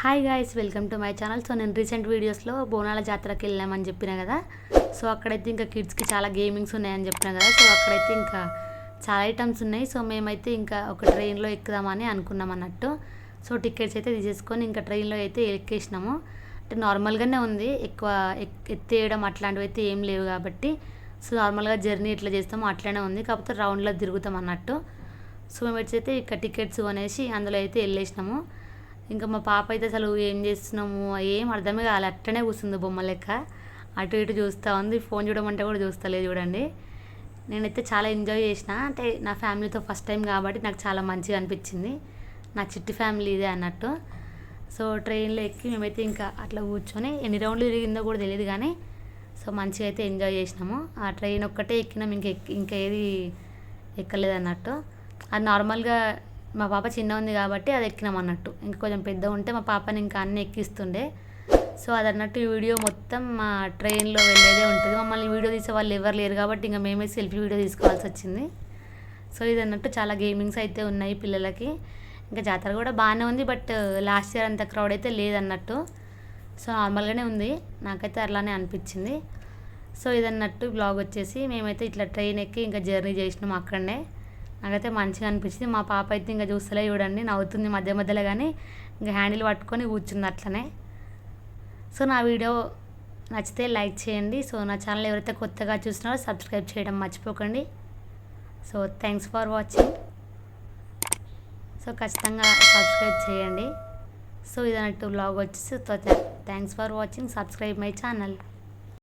Hi guys, welcome to my channel. So నేను recent వీడియోస్లో బోనాల జాతరకి వెళ్ళామని చెప్పిన కదా. సో అక్కడైతే ఇంకా కిడ్స్కి చాలా గేమింగ్స్ ఉన్నాయని చెప్పిన కదా. సో అక్కడైతే ఇంకా చాలా ఐటమ్స్ ఉన్నాయి. సో మేమైతే ఇంకా ఒక ట్రైన్లో ఎక్కుదామని అనుకున్నాం అన్నట్టు. సో టికెట్స్ అయితే తీసేసుకొని ఇంకా ట్రైన్లో అయితే ఎక్కేసినాము. అంటే నార్మల్గానే ఉంది, ఎక్కువ ఎత్తేయడం అట్లాంటివి అయితే ఏం లేవు కాబట్టి. సో నార్మల్గా జర్నీ ఎట్లా చేస్తామో అట్లనే ఉంది, కాకపోతే రౌండ్లో తిరుగుతాం అన్నట్టు. సో మేము అయితే ఇక్కడ టికెట్స్ కొనేసి అందులో అయితే వెళ్ళేసినాము. ఇంకా మా పాప అయితే అసలు ఏం చేస్తున్నాము ఏం అర్థమే కావాలి, అట్టనే కూర్చుంది బొమ్మ లెక్క. అటు ఇటు చూస్తూ ఉంది, ఫోన్ చూడమంటే కూడా చూస్తలేదు చూడండి. నేనైతే చాలా ఎంజాయ్ చేసిన, అంటే నా ఫ్యామిలీతో ఫస్ట్ టైం కాబట్టి నాకు చాలా మంచిగా అనిపించింది. నా చిట్టి ఫ్యామిలీ ఇదే అన్నట్టు. సో ట్రైన్లో ఎక్కి మేమైతే ఇంకా అట్లా కూర్చొని ఎన్ని రౌండ్లు తిరిగిందో కూడా తెలియదు కానీ సో మంచిగా అయితే ఎంజాయ్ చేసినాము. ఆ ట్రైన్ ఒక్కటే ఎక్కినాం, ఇంకా ఏది ఎక్కలేదు అన్నట్టు. అది నార్మల్గా మా పాప చిన్న ఉంది కాబట్టి అది ఎక్కినాం అన్నట్టు. ఇంకా కొంచెం పెద్ద ఉంటే మా పాపని ఇంకా అన్నీ ఎక్కిస్తుండే. సో అది అన్నట్టు ఈ వీడియో మొత్తం మా ట్రైన్లో వెళ్ళేదే ఉంటుంది. మమ్మల్ని వీడియో తీసే వాళ్ళు ఎవరు లేరు కాబట్టి ఇంకా మేమే సెల్ఫీ వీడియో తీసుకోవాల్సి వచ్చింది. సో ఇది అన్నట్టు చాలా గేమింగ్స్ అయితే ఉన్నాయి పిల్లలకి. ఇంకా జాతర కూడా బాగానే ఉంది, బట్ లాస్ట్ ఇయర్ అంత క్రౌడ్ అయితే లేదన్నట్టు. సో నార్మల్గానే ఉంది, నాకైతే అలానే అనిపించింది. సో ఇదన్నట్టు బ్లాగ్ వచ్చేసి మేమైతే ఇట్లా ట్రైన్ ఎక్కి ఇంకా జర్నీ చేసినాం అక్కడనే. నాకైతే మంచిగా అనిపించింది. మా పాప అయితే ఇంకా చూస్తలే చూడండి, నవ్వుతుంది మధ్య మధ్యలో, కానీ ఇంకా హ్యాండిల్ పట్టుకొని కూర్చుంది అట్లనే. సో నా వీడియో నచ్చితే లైక్ చేయండి. సో నా ఛానల్ ఎవరైతే కొత్తగా చూస్తున్నారో సబ్స్క్రైబ్ చేయడం మర్చిపోకండి. So thanks for watching. So ఖచ్చితంగా సబ్స్క్రైబ్ చేయండి. సో ఇదన్నట్టు బ్లాగ్ వచ్చేసి thanks for watching, subscribe my channel.